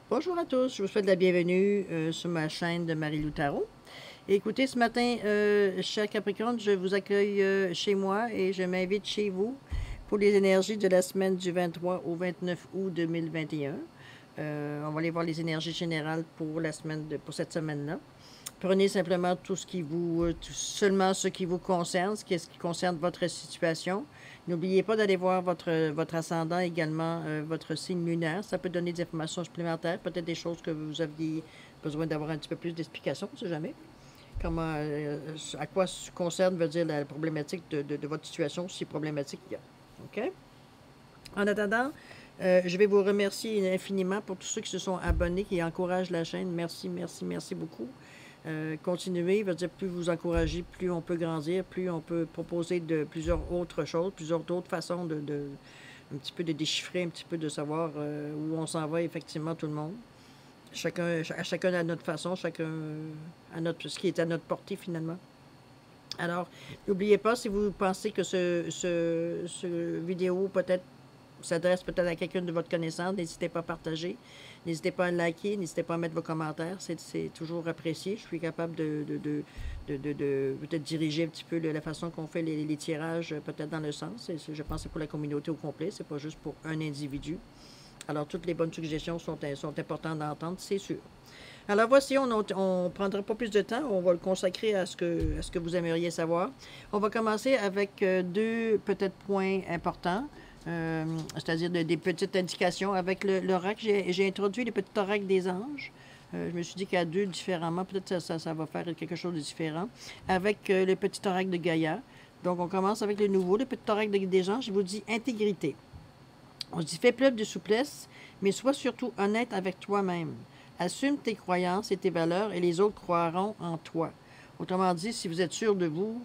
Bonjour à tous, je vous souhaite la bienvenue sur ma chaîne de Marie-Lou Tarot. Écoutez, ce matin, cher Capricorne, je vous accueille chez moi et je m'invite chez vous pour les énergies de la semaine du 23 au 29 août 2021. On va aller voir les énergies générales pour la semaine pour cette semaine-là. Prenez simplement tout ce qui vous, seulement ce qui vous concerne, ce qui concerne votre situation. N'oubliez pas d'aller voir votre ascendant également, votre signe lunaire. Ça peut donner des informations supplémentaires, peut-être des choses que vous aviez besoin d'avoir un petit peu plus d'explications, on ne sait jamais. Comment, à quoi concerne, veut dire, la problématique de votre situation, si problématique il y a. OK? En attendant, je vais vous remercier infiniment pour tous ceux qui se sont abonnés, qui encouragent la chaîne. Merci, merci, merci beaucoup. Continuez, veut dire plus vous encouragez, plus on peut grandir, plus on peut proposer de plusieurs autres choses, plusieurs d'autres façons un petit peu de déchiffrer, un petit peu de savoir où on s'en va effectivement tout le monde. Chacun à notre façon, chacun à ce qui est à notre portée finalement. Alors, n'oubliez pas, si vous pensez que ce vidéo peut-être s'adresse peut-être à quelqu'un de votre connaissance, n'hésitez pas à partager, n'hésitez pas à liker, n'hésitez pas à mettre vos commentaires, c'est toujours apprécié. Je suis capable de peut-être diriger un petit peu la façon qu'on fait les tirages, peut-être dans le sens. Je pense que c'est pour la communauté au complet, c'est pas juste pour un individu. Alors, toutes les bonnes suggestions sont importantes d'entendre, c'est sûr. Alors voici, on ne prendra pas plus de temps, on va le consacrer à ce que vous aimeriez savoir. On va commencer avec deux peut-être points importants, c'est-à-dire des petites indications. Avec l'oracle, j'ai introduit les petits oracles des anges. Je me suis dit qu'à deux différemment, peut-être ça va faire quelque chose de différent. Avec le petit oracle de Gaïa. Donc on commence avec le nouveau, le petit oracle des anges, je vous dis intégrité. On se dit fais preuve de souplesse, mais sois surtout honnête avec toi-même. Assume tes croyances et tes valeurs et les autres croiront en toi. Autrement dit, si vous êtes sûr de vous,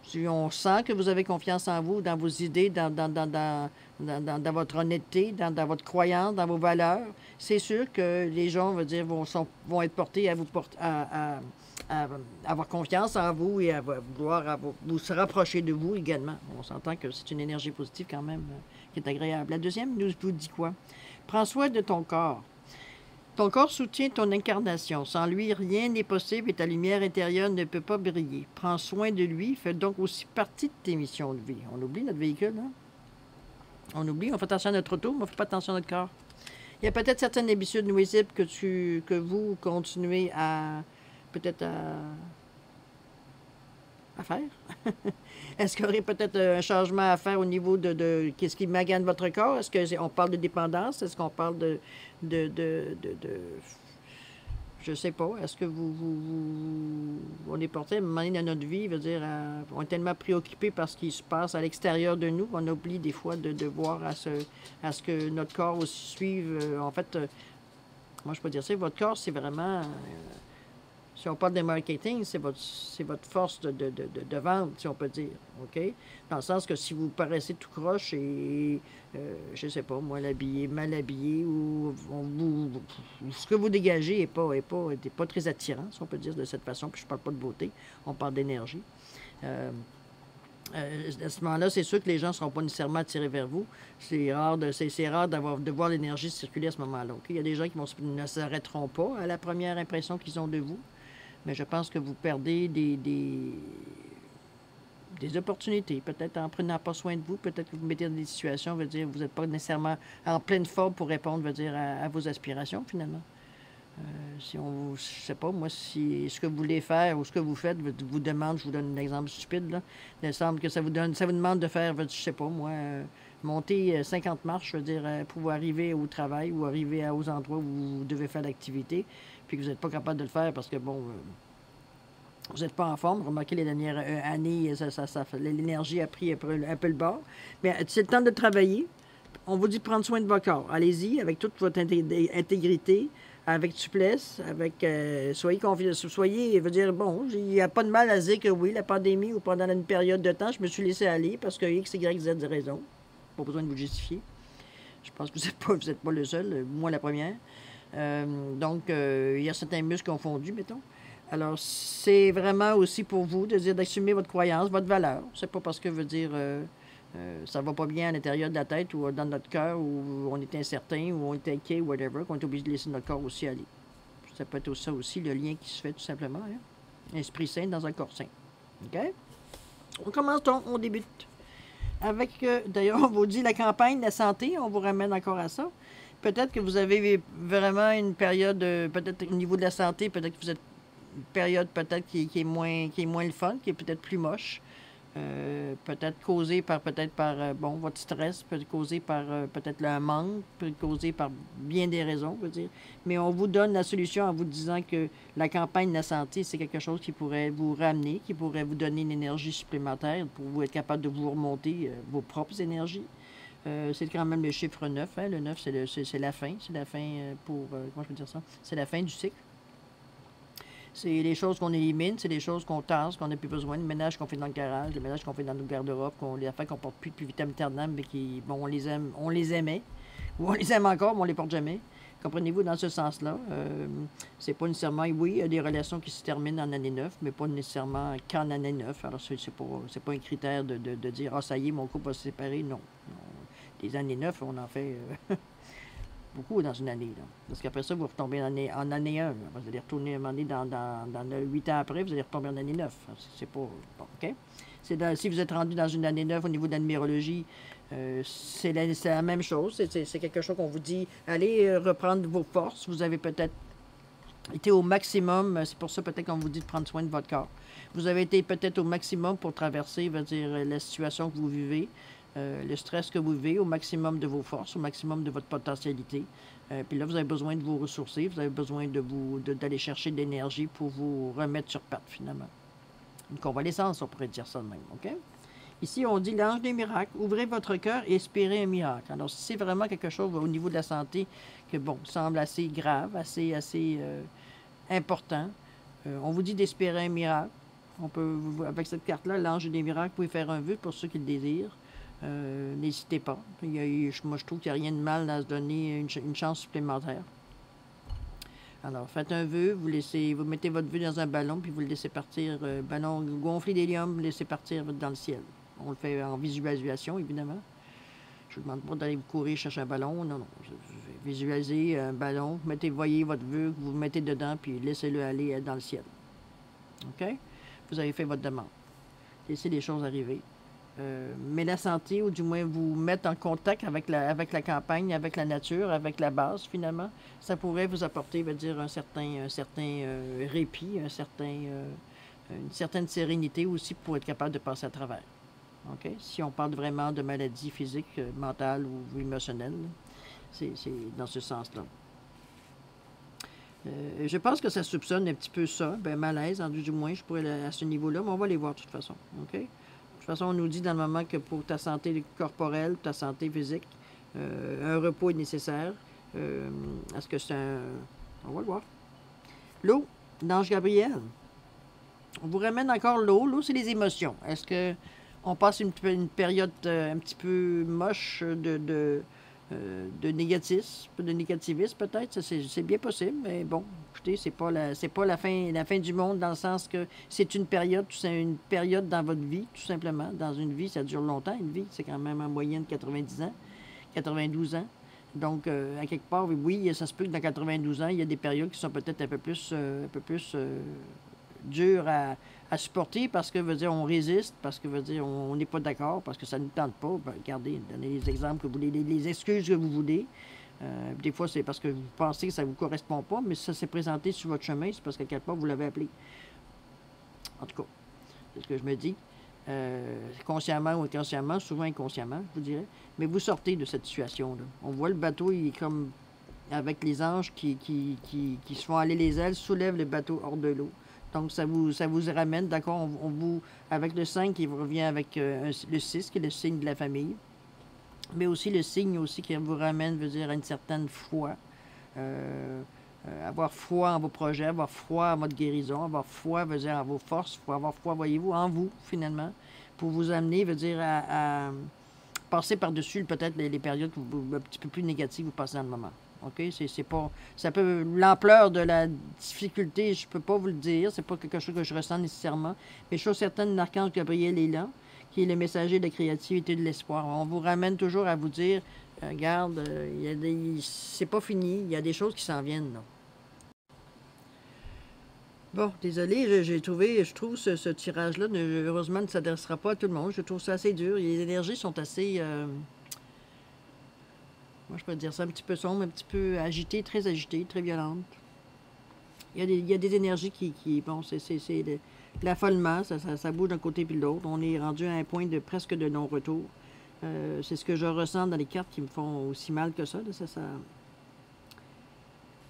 si on sent que vous avez confiance en vous, dans vos idées, dans votre honnêteté, dans votre croyance, dans vos valeurs, c'est sûr que les gens vont être portés à à avoir confiance en vous et à vouloir vous se rapprocher de vous également. On s'entend que c'est une énergie positive quand même qui est agréable. La deuxième nous vous dit quoi? Prends soin de ton corps. Ton corps soutient ton incarnation. Sans lui, rien n'est possible et ta lumière intérieure ne peut pas briller. Prends soin de lui, fais donc aussi partie de tes missions de vie. On oublie notre véhicule, hein? On oublie, on fait attention à notre auto, mais on ne fait pas attention à notre corps. Il y a peut-être certaines habitudes nuisibles que vous continuez à peut-être à faire. Est-ce qu'il y aurait peut-être un changement à faire au niveau de qu'est-ce qui magane votre corps? Est-ce qu'on parle de dépendance? Est-ce qu'on parle de je sais pas. Est-ce que on est porté à un moment donné dans notre vie, veut dire, on est tellement préoccupé par ce qui se passe à l'extérieur de nous, on oublie des fois de voir à ce que notre corps aussi suive. En fait, moi je peux dire ça, votre corps, c'est vraiment si on parle de marketing, c'est votre force de vente, si on peut dire, OK? Dans le sens que si vous paraissez tout croche et, je sais pas, moi, l'habillé, mal habillé, ou ce que vous dégagez n'est pas très attirant, si on peut dire de cette façon, puis je parle pas de beauté, on parle d'énergie. À ce moment-là, c'est sûr que les gens ne seront pas nécessairement attirés vers vous. C'est rare de voir l'énergie circuler à ce moment-là. Okay? Il y a des gens qui ne s'arrêteront pas à la première impression qu'ils ont de vous. Mais je pense que vous perdez des opportunités. Peut-être en prenant pas soin de vous, peut-être que vous mettez dans des situations, veut dire, vous n'êtes pas nécessairement en pleine forme pour répondre, veut dire, à vos aspirations, finalement. Si on, je sais pas, moi, si ce que vous voulez faire ou ce que vous faites vous demande, je vous donne un exemple stupide, là, il semble que ça vous demande de faire, je sais pas, moi, monter 50 marches, je veux dire, pour arriver au travail ou arriver aux endroits où vous devez faire l'activité, puis que vous n'êtes pas capable de le faire parce que, bon, vous n'êtes pas en forme. Remarquez, les dernières années, l'énergie a pris un peu le bord. Mais c'est le temps de travailler. On vous dit de prendre soin de votre corps. Allez-y avec toute votre intégrité, avec souplesse, avec soyez confiants, soyez, veut dire, bon, il n'y a pas de mal à dire que oui, la pandémie ou pendant une période de temps, je me suis laissé aller parce que X, Y, Z de raison. Pas besoin de vous justifier. Je pense que vous n'êtes pas le seul, moi la première. Donc, il y a certains muscles confondus, mettons. Alors, c'est vraiment aussi pour vous de dire d'assumer votre croyance, votre valeur. C'est pas parce que veut dire ça va pas bien à l'intérieur de la tête ou dans notre cœur, ou on est incertain, ou on est inquiet, whatever, qu'on est obligé de laisser notre corps aussi aller. Ça peut être ça aussi, le lien qui se fait tout simplement. Hein? Esprit sain dans un corps sain. OK? On commence donc, on débute. Avec, d'ailleurs, on vous dit la campagne de la santé, on vous ramène encore à ça. Peut-être que vous avez vraiment une période, peut-être au niveau de la santé, peut-être que vous êtes une période peut-être qui est moins le fun, qui est peut-être plus moche. Peut-être causé par bon, votre stress, peut être causé par peut-être le manque, peut être causé par bien des raisons, je veux dire. Mais on vous donne la solution en vous disant que la campagne de la santé, c'est quelque chose qui pourrait vous ramener, qui pourrait vous donner une énergie supplémentaire pour vous être capable de vous remonter vos propres énergies. C'est quand même le chiffre 9. Hein? Le 9, c'est la fin. C'est la fin pour... comment je peux dire ça? C'est la fin du cycle. C'est les choses qu'on élimine, c'est les choses qu'on tasse, qu'on n'a plus besoin, le ménage qu'on fait dans le garage, le ménage qu'on fait dans nos garde-robes, les affaires qu'on porte plus depuis vitam aeternam, mais qui, bon, on les aimait, ou on les aime encore, mais on les porte jamais. Comprenez-vous, dans ce sens-là, c'est pas nécessairement, oui, il y a des relations qui se terminent en année 9, mais pas nécessairement qu'en année 9. Alors, c'est pas un critère de dire, ah, ça y est, mon couple va se séparer. Non. Les années 9, on en fait... beaucoup dans une année. Là. Parce qu'après ça, vous retombez en année 1. Là. Vous allez retourner un moment donné dans 8 ans après, vous allez retomber en année 9. C'est pas... Bon, OK? Si vous êtes rendu dans une année 9 au niveau de la numérologie, c'est la même chose. C'est quelque chose qu'on vous dit, allez reprendre vos forces. Vous avez peut-être été au maximum. C'est pour ça peut-être qu'on vous dit de prendre soin de votre corps. Vous avez été peut-être au maximum pour traverser, la situation que vous vivez. Le stress que vous vivez au maximum de vos forces, au maximum de votre potentialité. Puis là, vous avez besoin de vous ressourcer, vous avez besoin d'aller chercher de l'énergie pour vous remettre sur pattes, finalement. Une convalescence, on pourrait dire ça de même, OK? Ici, on dit l'ange des miracles. Ouvrez votre cœur et espérez un miracle. Alors, si c'est vraiment quelque chose au niveau de la santé que, bon, semble assez grave, assez important, on vous dit d'espérer un miracle. On peut, avec cette carte-là, l'ange des miracles, vous pouvez faire un vœu pour ceux qui le désirent. N'hésitez pas. Moi, je trouve qu'il n'y a rien de mal à se donner une chance supplémentaire. Alors, faites un vœu, vous mettez votre vœu dans un ballon, puis vous le laissez partir, ballon gonflé d'hélium, vous le laissez partir dans le ciel. On le fait en visualisation, évidemment. Je ne vous demande pas d'aller vous courir chercher un ballon, non. Visualisez un ballon, voyez votre vœu, vous mettez dedans, puis laissez-le aller dans le ciel. OK? Vous avez fait votre demande. Laissez les choses arriver. Mais la santé, ou du moins vous mettre en contact avec la campagne, avec la nature, avec la base, finalement, ça pourrait vous apporter, un certain répit, une certaine sérénité aussi pour être capable de passer à travers. Okay? Si on parle vraiment de maladies physiques, mentales ou émotionnelles, c'est dans ce sens-là. Je pense que ça soupçonne un petit peu ça, malaise, du moins, je pourrais à ce niveau-là, mais on va les voir de toute façon. OK? De toute façon, on nous dit dans le moment que pour ta santé corporelle, ta santé physique, un repos est nécessaire. Est-ce que c'est un... On va le voir. L'eau, l'ange Gabriel. On vous ramène encore l'eau. L'eau, c'est les émotions. Est-ce que on passe une période un petit peu moche de négativisme peut-être, c'est bien possible, mais bon, écoutez, c'est pas la fin du monde dans le sens que c'est une période dans votre vie, tout simplement. Dans une vie, ça dure longtemps, une vie, c'est quand même en moyenne 90 ans, 92 ans. Donc, à quelque part, oui, ça se peut que dans 92 ans, il y a des périodes qui sont peut-être un peu plus dures à supporter parce que, on résiste, parce que, on n'est pas d'accord, parce que ça ne nous tente pas. Regardez, donnez les exemples que vous voulez, les excuses que vous voulez. Des fois, c'est parce que vous pensez que ça ne vous correspond pas, mais si ça s'est présenté sur votre chemin, c'est parce qu'à quelque part, vous l'avez appelé. En tout cas, c'est ce que je me dis. Consciemment ou inconsciemment, souvent inconsciemment, je vous dirais. Mais vous sortez de cette situation-là. On voit le bateau, il est comme avec les anges qui se font aller les ailes, soulèvent le bateau hors de l'eau. Donc, ça vous ramène, d'accord, avec le 5 qui revient avec le 6, qui est le signe de la famille, mais aussi le signe aussi qui vous ramène, à une certaine foi. Avoir foi en vos projets, avoir foi en votre guérison, avoir foi, en vos forces, avoir foi, voyez-vous, en vous, finalement, pour vous amener, à passer par-dessus peut-être les périodes un petit peu plus négatives vous passez dans le moment. OK? C'est pas... Ça peut... L'ampleur de la difficulté, je peux pas vous le dire. C'est pas quelque chose que je ressens nécessairement. Mais je suis certaine, l'archange Gabriel est là, qui est le messager de la créativité et de l'espoir. On vous ramène toujours à vous dire, regarde, c'est pas fini, il y a des choses qui s'en viennent, là. Bon, désolé, je trouve ce tirage-là, heureusement, ne s'adressera pas à tout le monde. Je trouve ça assez dur. Les énergies sont assez, moi je pourrais dire ça, un petit peu sombre, un petit peu agitées, très violentes. Il y a des énergies bon, c'est de l'affolement, ça bouge d'un côté puis de l'autre. On est rendu à un point de presque de non-retour. C'est ce que je ressens dans les cartes qui me font aussi mal que ça.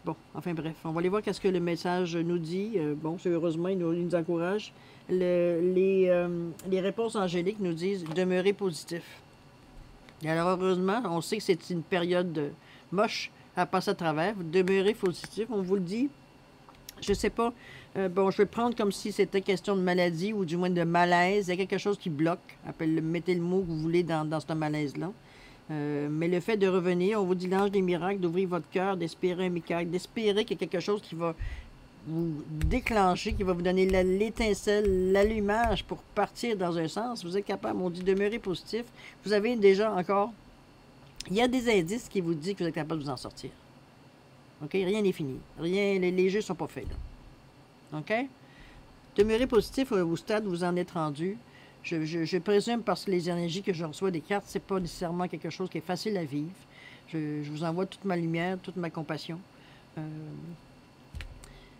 Bon, enfin bref, on va aller voir qu'est-ce que le message nous dit. Bon, c'est heureusement, il nous encourage. Les réponses angéliques nous disent « Demeurez positif ». Et alors, heureusement, on sait que c'est une période moche à passer à travers. Demeurez positif, on vous le dit. Je sais pas, bon, je vais prendre comme si c'était question de maladie ou du moins de malaise. Il y a quelque chose qui bloque. Mettez le mot que vous voulez dans ce malaise-là. Mais le fait de revenir, on vous dit l'ange des miracles, d'ouvrir votre cœur, d'espérer un miracle, d'espérer qu'il y a quelque chose qui va vous déclencher, qui va vous donner l'étincelle, l'allumage pour partir dans un sens. Vous êtes capable, on dit demeurer positif. Vous avez déjà encore, il y a des indices qui vous disent que vous êtes capable de vous en sortir. OK? Rien n'est fini. Rien, les jeux ne sont pas faits, là. OK? Demeurez positif au stade où vous en êtes rendu. Je présume, parce que les énergies que je reçois des cartes, c'est pas nécessairement quelque chose qui est facile à vivre. Je vous envoie toute ma lumière, toute ma compassion.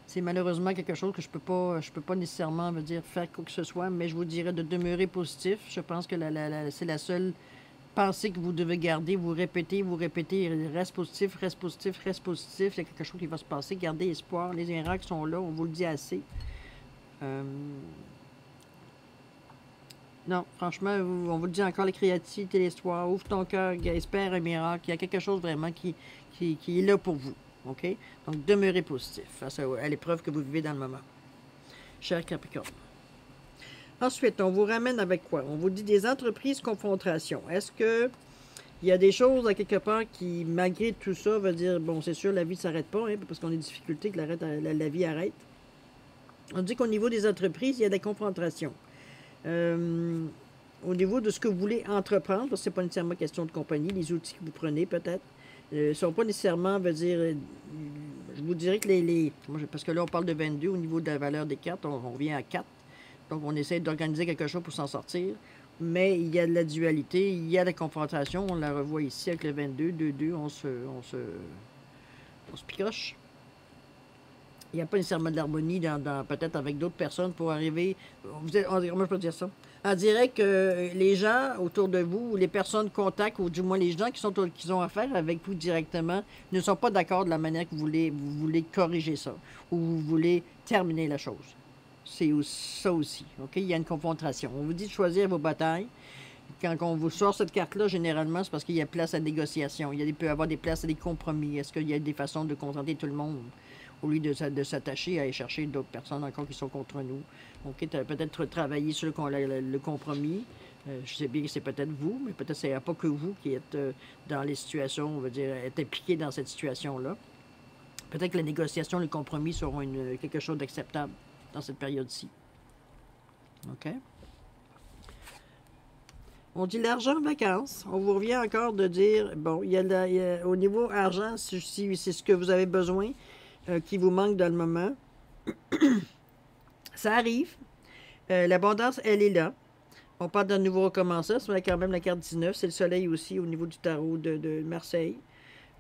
C'est malheureusement quelque chose que je peux pas nécessairement faire quoi que ce soit, mais je vous dirais de demeurer positif. Je pense que c'est la seule pensée que vous devez garder. Vous répétez, reste positif, reste positif, reste positif. Il y a quelque chose qui va se passer. Gardez espoir. Les miracles sont là, on vous le dit assez. Non, franchement, on vous le dit encore, la créativité, l'espoir, ouvre ton cœur, espère un miracle. Il y a quelque chose vraiment qui est là pour vous. OK? Donc, demeurez positif face à l'épreuve que vous vivez dans le moment. Cher Capricorne. Ensuite, on vous ramène avec quoi? On vous dit des entreprises confrontations. Est-ce que il y a des choses à quelque part qui, malgré tout ça, veut dire, bon, c'est sûr, la vie ne s'arrête pas, hein, parce qu'on a des difficultés que la vie arrête. On dit qu'au niveau des entreprises, il y a des confrontations. Au niveau de ce que vous voulez entreprendre, parce que ce n'est pas nécessairement question de compagnie, les outils que vous prenez peut-être, ne sont pas nécessairement, je vous dirais que parce que là on parle de 22, au niveau de la valeur des cartes, on revient à 4, donc on essaie d'organiser quelque chose pour s'en sortir, mais il y a de la dualité, il y a de la confrontation, on la revoit ici avec le 22, 2-2, on se picoche. Il n'y a pas nécessairement de l'harmonie peut-être avec d'autres personnes pour arriver. Comment je peux dire ça? On dirait que les gens autour de vous, ou les personnes contactent, ou du moins les gens qui ont affaire avec vous directement, ne sont pas d'accord de la manière que vous voulez corriger ça, ou vous voulez terminer la chose. C'est ça aussi. OK? Il y a une confrontation. On vous dit de choisir vos batailles. Quand on vous sort cette carte-là, généralement, c'est parce qu'il y a place à négociation. Il peut y avoir des places à des compromis. Est-ce qu'il y a des façons de contenter tout le monde? Au lieu de s'attacher à aller chercher d'autres personnes encore qui sont contre nous. OK, peut-être travailler sur le compromis. Je sais bien que c'est peut-être vous, mais peut-être c'est pas que vous qui êtes dans les situations, on va dire, êtes impliqué dans cette situation-là. Peut-être que la négociation, le compromis seront quelque chose d'acceptable dans cette période-ci. OK? On dit l'argent en vacances. On vous revient encore de dire, bon, au niveau argent, si c'est ce que vous avez besoin, qui vous manque dans le moment. Ça arrive. L'abondance, elle est là. On parle d'un nouveau recommencement. C'est quand même la carte 19. C'est le soleil aussi au niveau du tarot de Marseille.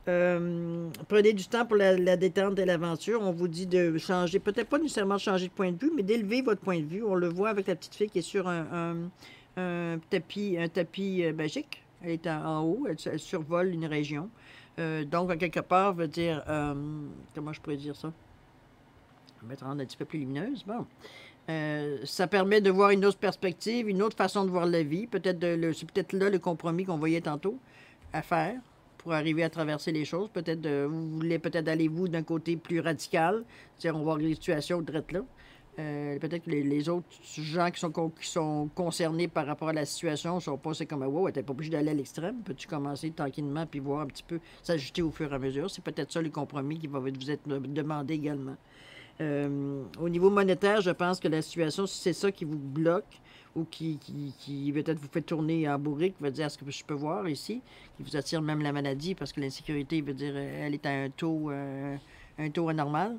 Prenez du temps pour la détente et l'aventure. On vous dit de changer, peut-être pas nécessairement changer de point de vue, mais d'élever votre point de vue. On le voit avec la petite fille qui est sur un tapis magique. Elle est en haut. Elle survole une région. Donc, quelque part, veut dire, comment je pourrais dire ça? Je vais mettre rendre un petit peu plus lumineuse. Bon. Ça permet de voir une autre perspective, une autre façon de voir la vie. C'est peut-être là le compromis qu'on voyait tantôt à faire pour arriver à traverser les choses. Peut-être vous voulez peut-être aller, vous, d'un côté plus radical. C'est-à-dire, on va voir les situations de là. Peut-être que les autres gens qui sont concernés par rapport à la situation sont pas, c'est comme, wow, t'es pas obligé d'aller à l'extrême. Peux-tu commencer tranquillement puis voir un petit peu s'ajuster au fur et à mesure? C'est peut-être ça le compromis qui va vous être demandé également. Au niveau monétaire, je pense que la situation, c'est ça qui vous bloque ou qui peut-être vous fait tourner en bourrique, veut dire, est-ce que je peux voir ici, qui vous attire même la maladie parce que l'insécurité veut dire, elle est à un taux anormal.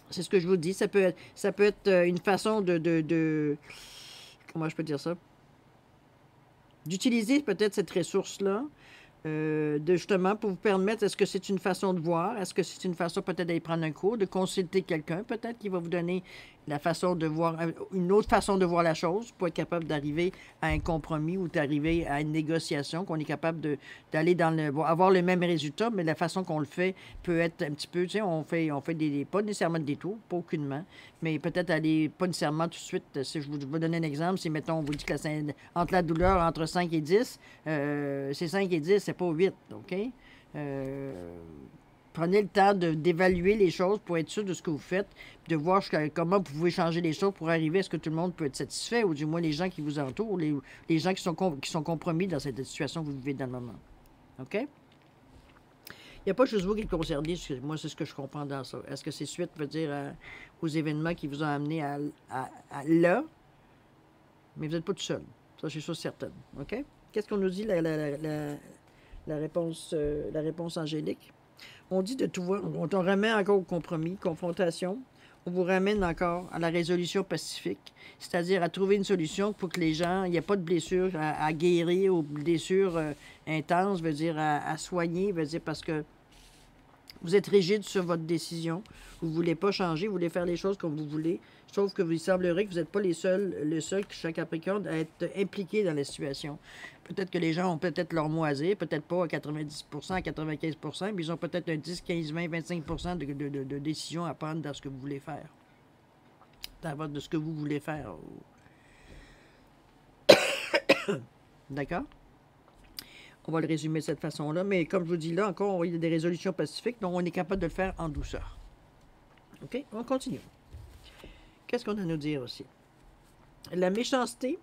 C'est ce que je vous dis. Ça peut être une façon comment je peux dire ça? D'utiliser peut-être cette ressource-là, justement, pour vous permettre, est-ce que c'est une façon de voir? Est-ce que c'est une façon peut-être d'aller prendre un cours, de consulter quelqu'un, peut-être, qui va vous donner la façon de voir, une autre façon de voir la chose, pour être capable d'arriver à un compromis ou d'arriver à une négociation, qu'on est capable d'aller dans avoir le même résultat, mais la façon qu'on le fait peut être un petit peu, tu sais, on fait pas nécessairement de détours, pas aucunement, mais peut-être aller, pas nécessairement tout de suite, si je vous donner un exemple, si, mettons, on vous dit que entre la douleur, entre 5 et 10, c'est 5 et 10, c'est pas 8, OK? Prenez le temps d'évaluer les choses pour être sûr de ce que vous faites, de voir comment vous pouvez changer les choses pour arriver à ce que tout le monde peut être satisfait, ou du moins les gens qui vous entourent, les gens qui sont compromis dans cette situation que vous vivez dans le moment. OK? Il n'y a pas juste vous qui êtes concerné, moi c'est ce que je comprends dans ça. Est-ce que c'est suite, veut dire, aux événements qui vous ont amené à là, mais vous n'êtes pas tout seul. Ça, je suis sûr certaine. OK? Qu'est-ce qu'on nous dit, la réponse angélique? On dit de tout voir. On te remet encore au compromis, confrontation. On vous ramène encore à la résolution pacifique, c'est-à-dire à trouver une solution pour que les gens, il n'y ait pas de blessures à guérir ou blessures intenses, veut dire à soigner, veut dire parce que vous êtes rigide sur votre décision. Vous ne voulez pas changer, vous voulez faire les choses comme vous voulez. Sauf que il semblerait que vous n'êtes pas le seul, chaque Capricorne, à être impliqué dans la situation. Peut-être que les gens ont peut-être leur mot à dire, peut-être pas à 90%, à 95%, mais ils ont peut-être un 10, 15, 20, 25% de décisions à prendre dans ce que vous voulez faire. De ce que vous voulez faire. D'accord? On va le résumer de cette façon-là, mais comme je vous dis là, encore, il y a des résolutions pacifiques, donc on est capable de le faire en douceur. OK? On continue. Qu'est-ce qu'on a à nous dire aussi? La méchanceté,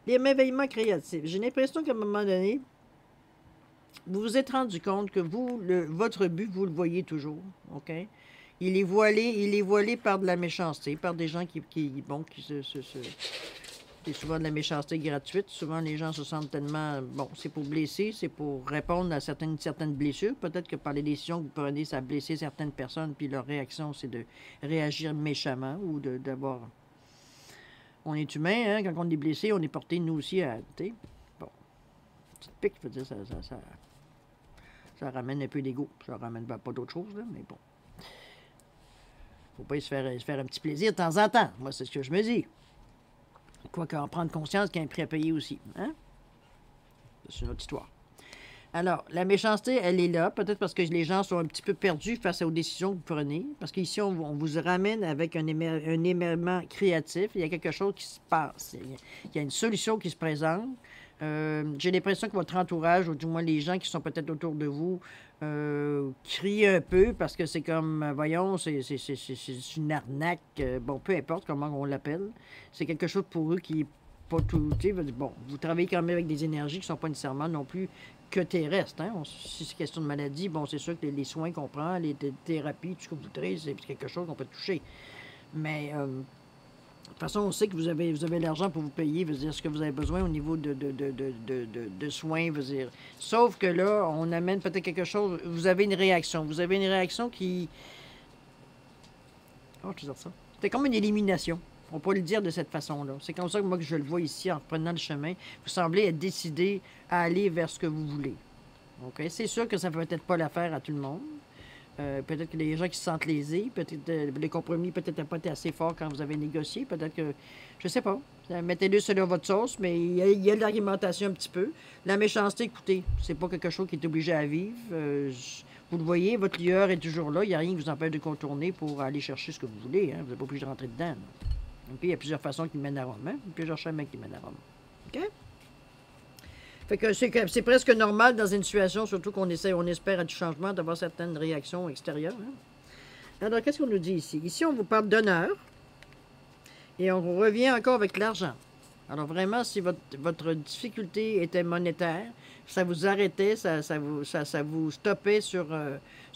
l'émerveillement créatif. J'ai l'impression qu'à un moment donné, vous vous êtes rendu compte que votre but, vous le voyez toujours. OK? Il est voilé par de la méchanceté, par des gens c'est souvent de la méchanceté gratuite. Souvent, les gens se sentent tellement... Bon, c'est pour blesser, c'est pour répondre à certaines blessures. Peut-être que par les décisions que vous prenez, ça a blessé certaines personnes, puis leur réaction, c'est de réagir méchamment ou d'avoir... On est humain, hein? Quand on est blessé, on est porté, nous aussi, à... Bon, petite pique, je veux dire, ça ramène un peu d'ego. Ça ramène pas d'autre chose, là, mais bon. Faut pas se faire un petit plaisir de temps en temps. Moi, c'est ce que je me dis. Quoique en prendre conscience qu'il y a un prix à payer aussi. Hein? C'est une autre histoire. Alors, la méchanceté, elle est là, peut-être parce que les gens sont un petit peu perdus face aux décisions que vous prenez. Parce qu'ici, on vous ramène avec un émerveillement créatif. Il y a quelque chose qui se passe. Il y a une solution qui se présente. J'ai l'impression que votre entourage, ou du moins les gens qui sont peut-être autour de vous, crient un peu parce que c'est comme, voyons, c'est une arnaque. Bon, peu importe comment on l'appelle. C'est quelque chose pour eux qui n'est pas tout... Bon, vous travaillez quand même avec des énergies qui ne sont pas nécessairement non plus que terrestres. Hein? Si c'est question de maladie, bon, c'est sûr que les soins qu'on prend, les thérapies, tout ce que vous voudrez, c'est quelque chose qu'on peut toucher. Mais... de toute façon, on sait que vous avez l'argent pour vous payer, veut dire ce que vous avez besoin au niveau de soins, veut dire. Sauf que là, on amène peut-être quelque chose, vous avez une réaction. Vous avez une réaction qui... Comment je peux dire ça? C'est comme une élimination. On peut le dire de cette façon-là. C'est comme ça que moi que je le vois ici en prenant le chemin. Vous semblez être décidé à aller vers ce que vous voulez. OK? C'est sûr que ça ne peut peut-être pas l'affaire à tout le monde. Peut-être que les gens qui se sentent lésés, peut-être les compromis peut-être n'ont pas été assez forts quand vous avez négocié, peut-être que, je sais pas, mettez-le selon votre sauce, mais il y a de l'argumentation un petit peu. La méchanceté, écoutez, c'est pas quelque chose qui est obligé à vivre. Vous le voyez, votre lueur est toujours là, il n'y a rien qui vous empêche de contourner pour aller chercher ce que vous voulez, hein? Vous n'êtes pas obligé de rentrer dedans. Et puis, il y a plusieurs façons qui mènent à Rome, hein? Plusieurs chemins qui mènent à Rome. OK? Fait que c'est presque normal dans une situation, surtout on espère à du changement, d'avoir certaines réactions extérieures. Hein? Alors, qu'est-ce qu'on nous dit ici? Ici, on vous parle d'honneur. Et on revient encore avec l'argent. Alors vraiment, si votre difficulté était monétaire, ça vous arrêtait, ça vous stoppait sur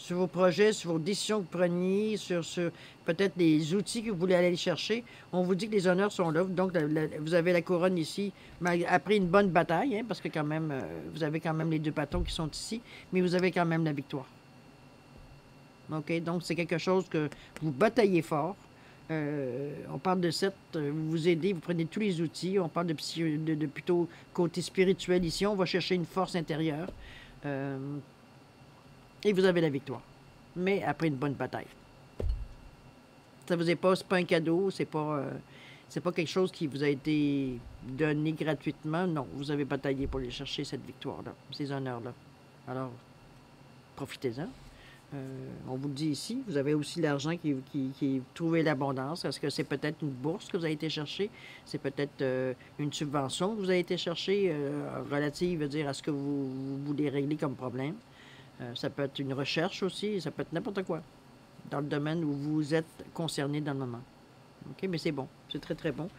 vos projets, sur vos décisions que vous preniez, sur peut-être les outils que vous voulez aller chercher, on vous dit que les honneurs sont là. Donc, vous avez la couronne ici, après une bonne bataille, hein, parce que quand même, vous avez quand même les 2 bâtons qui sont ici, mais vous avez quand même la victoire. OK? Donc, c'est quelque chose que vous bataillez fort. On parle de 7, vous vous aidez, vous prenez tous les outils. On parle de plutôt côté spirituel ici. On va chercher une force intérieure. Et vous avez la victoire. Mais après une bonne bataille. Ça vous est pas, c'est pas un cadeau, c'est pas quelque chose qui vous a été donné gratuitement. Non, vous avez bataillé pour aller chercher cette victoire-là, ces honneurs-là. Alors, profitez-en. On vous le dit ici, vous avez aussi l'argent qui trouvez l'abondance. Est-ce que c'est peut-être une bourse que vous avez été chercher? C'est peut-être une subvention que vous avez été chercher relative, dire, à ce que vous voulez régler comme problème. Ça peut être une recherche aussi, ça peut être n'importe quoi dans le domaine où vous êtes concerné dans le moment. OK? Mais c'est bon, c'est très, très bon.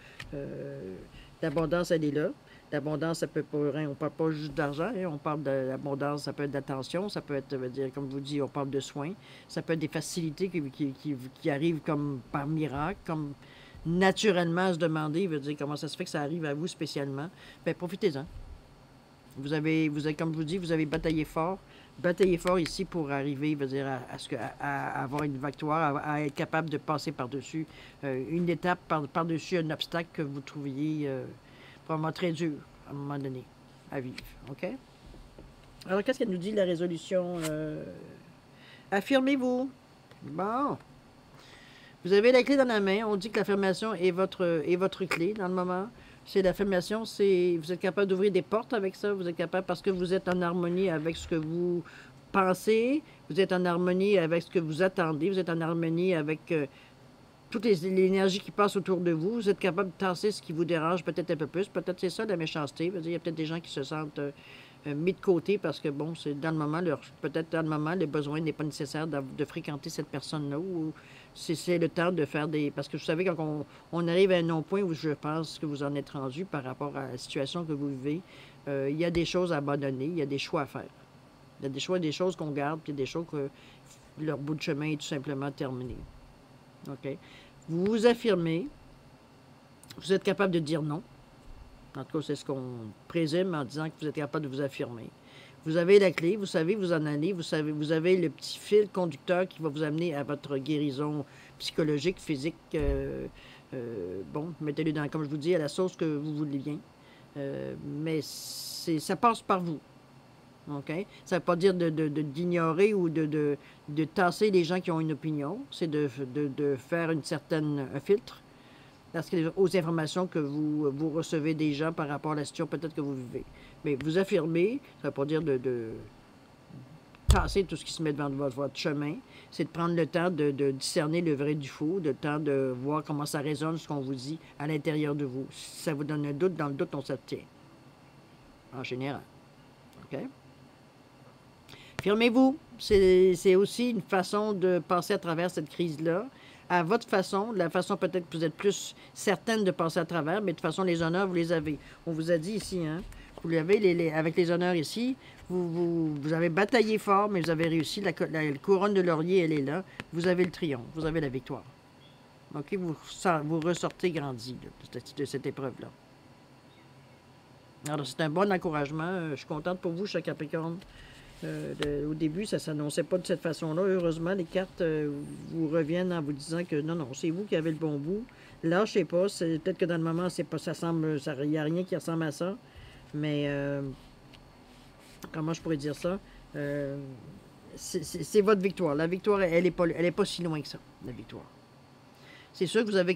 L'abondance, elle est là. L'abondance, ça peut pas, on parle pas juste d'argent, hein, on parle de l'abondance, ça peut être d'attention, ça peut être, dire, comme je vous dis, on parle de soins, ça peut être des facilités qui arrivent comme par miracle, comme naturellement à se demander, veut dire comment ça se fait que ça arrive à vous spécialement. Bien, profitez-en. Vous avez, comme je vous dis, vous avez bataillé fort ici pour arriver, veut dire, à avoir une victoire, à être capable de passer par-dessus une étape, par-dessus un obstacle que vous trouviez vraiment très dur à un moment donné à vivre. OK? Alors, qu'est-ce qu'elle nous dit, la résolution? Affirmez-vous. Bon. Vous avez la clé dans la main. On dit que l'affirmation est votre clé dans le moment. C'est l'affirmation, vous êtes capable d'ouvrir des portes avec ça. Vous êtes capable parce que vous êtes en harmonie avec ce que vous pensez. Vous êtes en harmonie avec ce que vous attendez. Vous êtes en harmonie avec toute l'énergie qui passe autour de vous. Vous êtes capable de tasser ce qui vous dérange peut-être un peu plus. Peut-être c'est ça la méchanceté. Il y a peut-être des gens qui se sentent mis de côté parce que, bon, c'est dans le moment, peut-être dans le moment, le besoin n'est pas nécessaire de fréquenter cette personne-là ou c'est le temps de faire des... Parce que vous savez, quand on arrive à un non-point où je pense que vous en êtes rendu par rapport à la situation que vous vivez, il y a des choses à abandonner, il y a des choix à faire. Il y a des choses qu'on garde, puis il y a des choses que leur bout de chemin est tout simplement terminé. OK? Vous vous affirmez, vous êtes capable de dire non. En tout cas, c'est ce qu'on présume en disant que vous êtes capable de vous affirmer. Vous avez la clé, vous savez, vous en allez, vous avez le petit fil conducteur qui va vous amener à votre guérison psychologique, physique. Bon, mettez-le dans, comme je vous dis, à la sauce que vous voulez bien. Mais ça passe par vous. OK? Ça ne veut pas dire d'ignorer ou de tasser les gens qui ont une opinion. C'est de faire un filtre parce que aux informations que vous recevez des gens par rapport à la situation peut-être que vous vivez. Mais vous affirmez, ça ne veut pas dire de tasser tout ce qui se met devant votre chemin. C'est de prendre le temps de discerner le vrai du faux, le temps de voir comment ça résonne, ce qu'on vous dit à l'intérieur de vous. Si ça vous donne un doute, dans le doute, on s'obtient. En général. OK? Affirmez-vous. C'est aussi une façon de passer à travers cette crise-là. À votre façon, la façon peut-être que vous êtes plus certaine de passer à travers, mais de toute façon, les honneurs, vous les avez. On vous a dit ici, hein, vous l'avez, avec les honneurs ici, vous avez bataillé fort, mais vous avez réussi. La couronne de laurier, elle est là. Vous avez le triomphe, vous avez la victoire. OK? Vous ressortez grandi là, de cette épreuve-là. Alors, c'est un bon encouragement. Je suis contente pour vous, cher Capricorne. Au début, ça ne s'annonçait pas de cette façon-là. Heureusement, les cartes vous reviennent en vous disant que non, c'est vous qui avez le bon bout. Lâchez pas. Peut-être que dans le moment, c'est pas, il n'y a rien qui ressemble à ça. Mais comment je pourrais dire ça? C'est votre victoire. La victoire, elle est pas si loin que ça, la victoire. C'est sûr que vous avez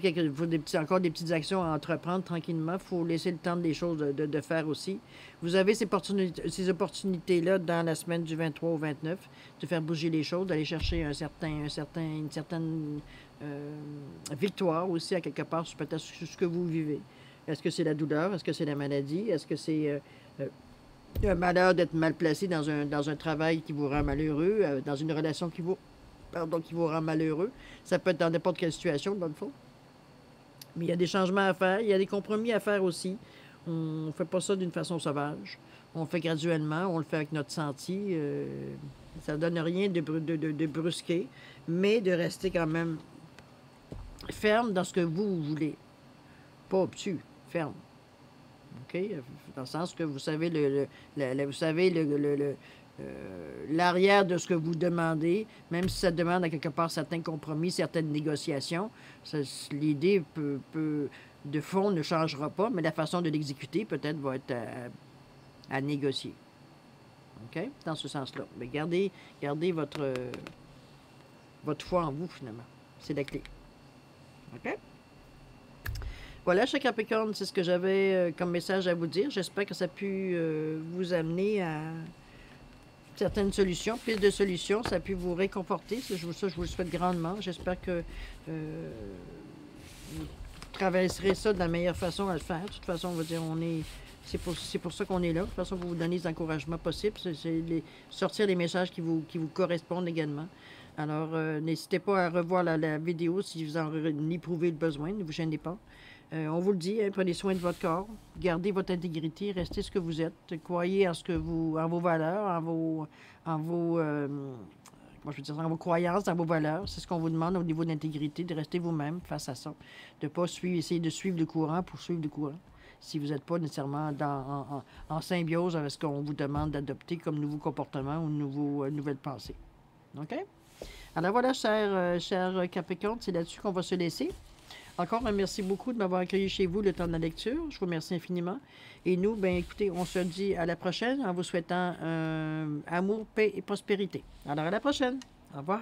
encore des petites actions à entreprendre tranquillement. Il faut laisser le temps des choses de faire aussi. Vous avez ces opportunités-là dans la semaine du 23 au 29 de faire bouger les choses, d'aller chercher une certaine victoire aussi à quelque part peut-être sur ce que vous vivez. Est-ce que c'est la douleur? Est-ce que c'est la maladie? Est-ce que c'est un malheur d'être mal placé dans un travail qui vous rend malheureux, dans une relation qui vous rend malheureux? Ça peut être dans n'importe quelle situation, dans le fond. Mais il y a des changements à faire, il y a des compromis à faire aussi. On ne fait pas ça d'une façon sauvage. On le fait graduellement, on le fait avec notre senti. Ça ne donne rien de brusquer, mais de rester quand même ferme dans ce que vous voulez. Pas obtus, ferme. OK? Dans le sens que vous savez l'arrière de ce que vous demandez, même si ça demande à quelque part certains compromis, certaines négociations, l'idée de fond ne changera pas, mais la façon de l'exécuter peut-être va être à négocier. OK? Dans ce sens-là. Mais gardez votre foi en vous, finalement. C'est la clé. OK? Voilà, cher Capricorne, c'est ce que j'avais comme message à vous dire. J'espère que ça a pu vous amener à certaines solutions, plus de solutions. Ça a pu vous réconforter. Je vous le souhaite grandement. J'espère que vous traverserez ça de la meilleure façon à le faire. De toute façon, on va dire, c'est pour ça qu'on est là. De toute façon, vous vous donnez les encouragements possibles. C'est sortir les messages qui vous correspondent également. Alors, n'hésitez pas à revoir la vidéo si vous en éprouvez le besoin. Ne vous gênez pas. On vous le dit, hein, prenez soin de votre corps, gardez votre intégrité, restez ce que vous êtes, croyez en vos valeurs, en vos croyances, en vos valeurs. C'est ce qu'on vous demande au niveau de l'intégrité, de rester vous-même face à ça, de ne pas essayer de suivre le courant pour suivre le courant. Si vous n'êtes pas nécessairement en symbiose avec ce qu'on vous demande d'adopter comme nouveau comportement ou nouvelle pensée. OK? Alors voilà, cher Capricorne, c'est là-dessus qu'on va se laisser. Encore un merci beaucoup de m'avoir accueilli chez vous le temps de la lecture. Je vous remercie infiniment. Et nous, ben écoutez, on se dit à la prochaine en vous souhaitant amour, paix et prospérité. Alors à la prochaine. Au revoir.